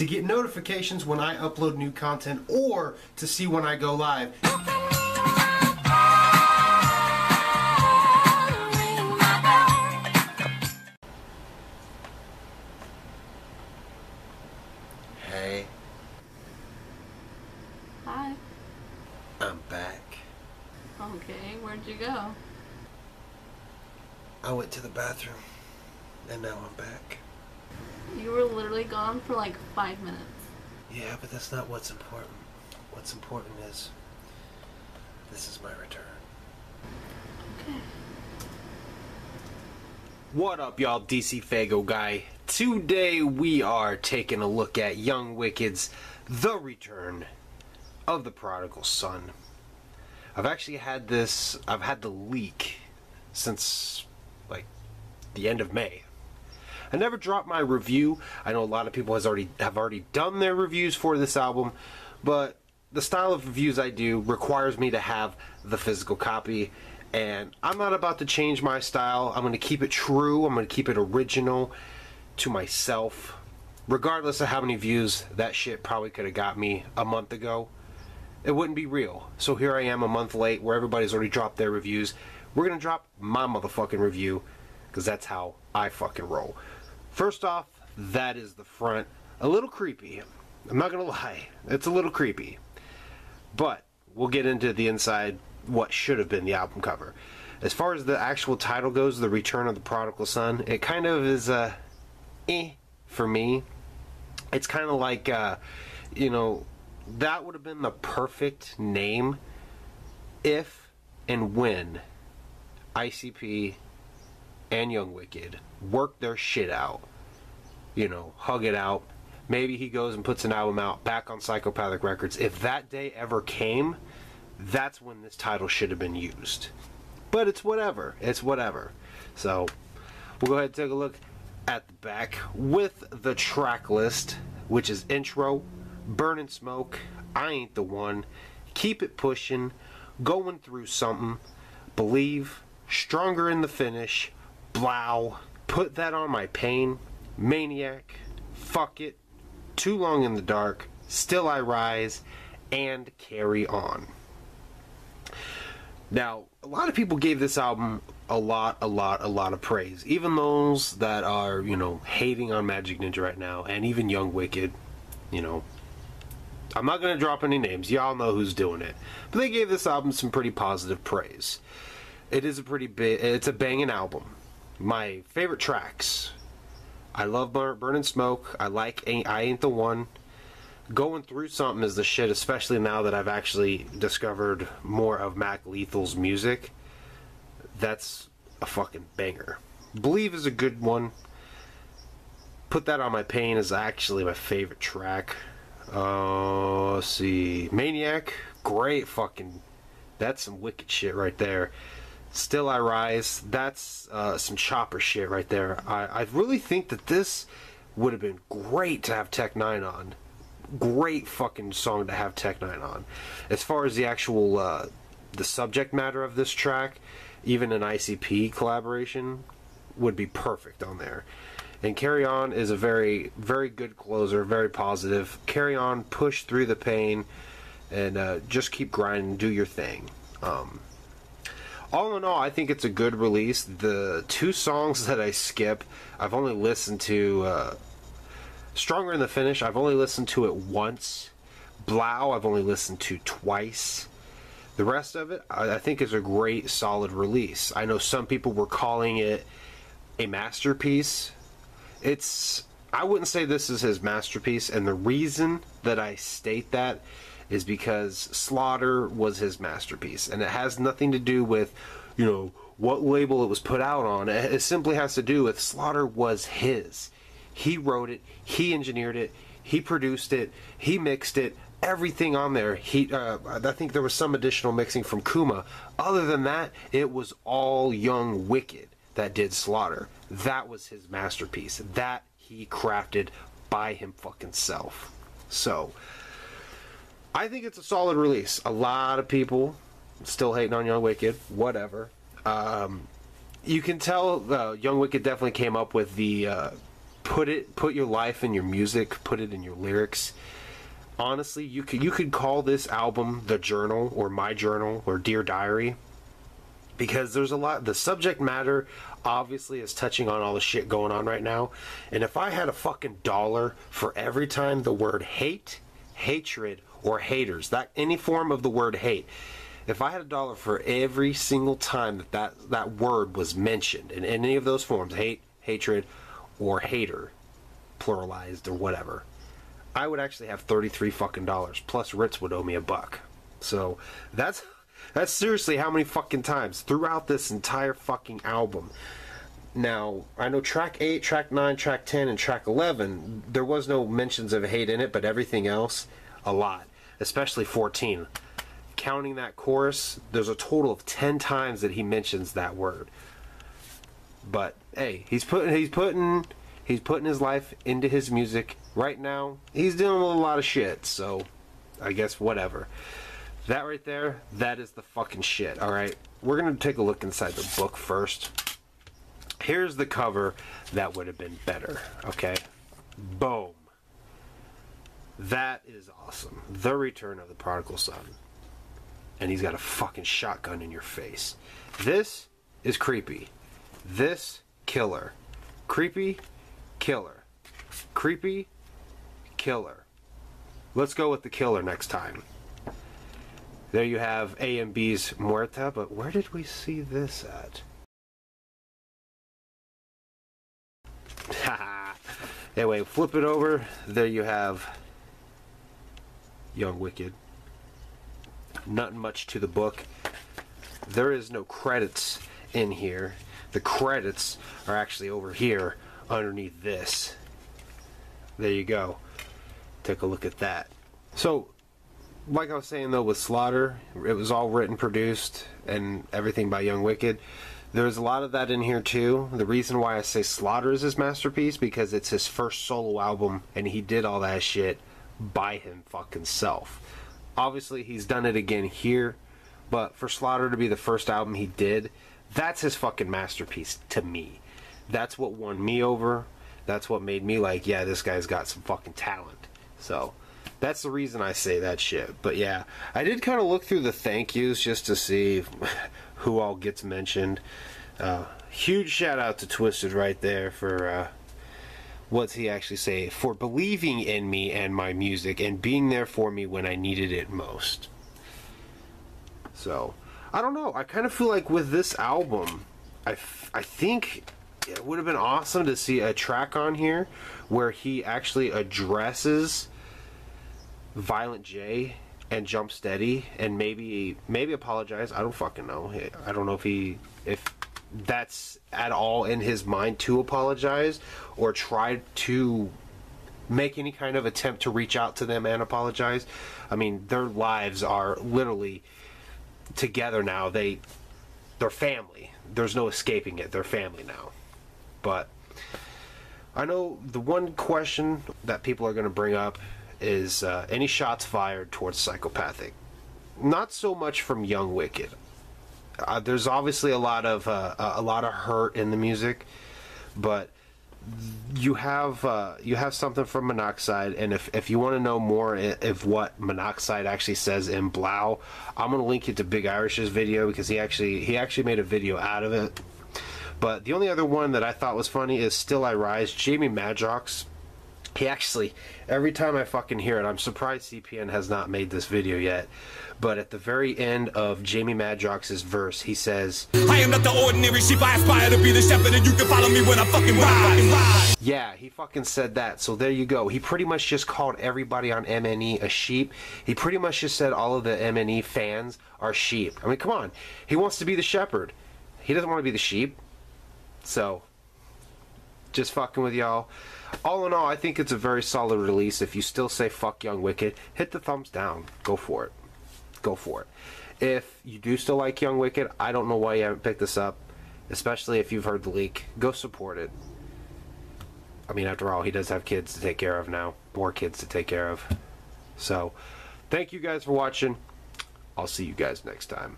to get notifications when I upload new content or to see when I go live. Hey. Hi. I'm back. Okay, where'd you go? I went to the bathroom, and now I'm back. You were literally gone for like 5 minutes. Yeah, but that's not what's important. What's important is, this is my return. Okay. What up, y'all? DCFAYGOGUY. Today we are taking a look at Young Wicked's The Return of the Prodigal Son. I've actually had this, I've had the leak since like the end of May. I never dropped my review. I know a lot of people have already done their reviews for this album, but the style of reviews I do requires me to have the physical copy, and I'm not about to change my style. I'm going to keep it true. I'm going to keep it original to myself. Regardless of how many views that shit probably could have got me a month ago, it wouldn't be real. So here I am a month late where everybody's already dropped their reviews. We're going to drop my motherfucking review because that's how I fucking roll. First off, that is the front. A little creepy. I'm not going to lie. It's a little creepy. But we'll get into the inside, what should have been the album cover. As far as the actual title goes, The Return of the Prodigal Son, it kind of is for me. It's kind of like, you know, that would have been the perfect name if and when ICP and Young Wicked work their shit out. You know, hug it out. Maybe he goes and puts an album out back on Psychopathic Records. If that day ever came, that's when this title should have been used. But it's whatever. It's whatever. So, we'll go ahead and take a look at the back with the track list, which is intro, Burning Smoke, I Ain't the One, Keep It Pushing, Going Through Something, Believe, Stronger in the Finish, Blow, Put That on My Pain, Maniac, Fuck It, Too Long in the Dark, Still I Rise, and Carry On. Now, a lot of people gave this album a lot of praise. Even those that are, you know, hating on Magic Ninja right now, and even Young Wicked, you know. I'm not going to drop any names. Y'all know who's doing it. But they gave this album some pretty positive praise. It is a pretty big, it's a banging album. My favorite tracks. I love Burning Smoke. I like I Ain't the One. Going Through Something is the shit, especially now that I've actually discovered more of Mac Lethal's music. That's a fucking banger. Believe is a good one. Put That on My Pain is actually my favorite track. Let's see. Maniac, great fucking, that's some wicked shit right there. Still I Rise, that's some chopper shit right there. I really think that this would have been great to have Tech Nine on. Great fucking song to have Tech Nine on. As far as the actual the subject matter of this track, even an ICP collaboration would be perfect on there. And Carry On is a very good closer, very positive. Carry on, push through the pain, and just keep grinding, do your thing. All in all, I think it's a good release. The two songs that I skip, I've only listened to Stronger in the Finish, I've only listened to it once. Blow, I've only listened to twice. The rest of it, I think, is a great, solid release. I know some people were calling it a masterpiece. I wouldn't say this is his masterpiece, and the reason that I state that is because Slaughter was his masterpiece, and it has nothing to do with, you know, what label it was put out on. It simply has to do with Slaughter was his. He wrote it, he engineered it, he produced it, he mixed it, everything on there. I think there was some additional mixing from Kuma. Other than that, it was all Young Wicked that did Slaughter. That was his masterpiece. That he crafted by him fucking self. So, I think it's a solid release. A lot of people still hating on Young Wicked. Whatever. You can tell Young Wicked definitely came up with the put your life in your music, put it in your lyrics. Honestly, you could call this album The Journal or My Journal or Dear Diary, because there's a lot. The subject matter obviously is touching on all the shit going on right now. And if I had a fucking dollar for every time the word hate, hatred, or haters, that any form of the word hate, if I had a dollar for every single time that word was mentioned in any of those forms, hate, hatred, or hater, pluralized or whatever, I would actually have 33 fucking dollars. Plus Ritz would owe me $1. So that's seriously how many fucking times throughout this entire fucking album. Now, I know track 8, track 9, track 10, and track 11, there was no mentions of hate in it, but everything else, a lot. Especially 14. Counting that chorus, there's a total of 10 times that he mentions that word. But hey, he's putting his life into his music right now. He's dealing with a lot of shit, so I guess whatever. That right there, that is the fucking shit. Alright, we're gonna take a look inside the book first. Here's the cover that would have been better, okay? Boom. That is awesome. The Return of the Prodigal Son. And he's got a fucking shotgun in your face. This is creepy. This, killer. Creepy, killer. Creepy, killer. Let's go with the killer next time. There you have A and B's Muerta, but where did we see this at? Haha. Anyway, flip it over. There you have Young Wicked. Nothing much to the book. There is no credits in here. The credits are actually over here underneath this. There you go. Take a look at that. So, like I was saying though, with Slaughter, it was all written, produced, and everything by Young Wicked. There's a lot of that in here too. The reason why I say Slaughter is his masterpiece, because it's his first solo album, and he did all that shit by him fucking self. Obviously, he's done it again here, but for Slaughter to be the first album he did, that's his fucking masterpiece to me. That's what won me over. That's what made me like, yeah, this guy's got some fucking talent. So, that's the reason I say that shit. But yeah, I did kind of look through the thank yous just to see who all gets mentioned. Huge shout out to Twisted right there for, what's he actually say? For believing in me and my music and being there for me when I needed it most. So, I don't know. I kind of feel like with this album, I think it would have been awesome to see a track on here where he actually addresses Violent J and Jump Steady and maybe apologize. I don't fucking know. I don't know if that's at all in his mind to apologize or try to make any kind of attempt to reach out to them and apologize. I mean, their lives are literally together now. They're family. There's no escaping it. They're family now. But I know the one question that people are going to bring up is any shots fired towards Psychopathic. Not so much from Young Wicked. There's obviously a lot of hurt in the music, but you have something from Monoxide, and if you want to know more of what Monoxide actually says in Blau, I'm gonna link you to Big Irish's video because he actually made a video out of it. But the only other one that I thought was funny is Still I Rise. Jamie Madrox. He actually, every time I fucking hear it, I'm surprised CPN has not made this video yet, but at the very end of Jamie Madrox's verse, he says, I am not the ordinary sheep, I aspire to be the shepherd, and you can follow me when I fucking ride. Yeah, he fucking said that, so there you go. He pretty much just called everybody on MNE a sheep. He pretty much just said all of the MNE fans are sheep. I mean, come on. He wants to be the shepherd. He doesn't want to be the sheep. So, just fucking with y'all. All in all, I think it's a very solid release. If you still say fuck Young Wicked, hit the thumbs down. Go for it. Go for it. If you do still like Young Wicked, I don't know why you haven't picked this up, especially if you've heard the leak. Go support it. I mean, after all, he does have kids to take care of now. More kids to take care of. So, thank you guys for watching. I'll see you guys next time.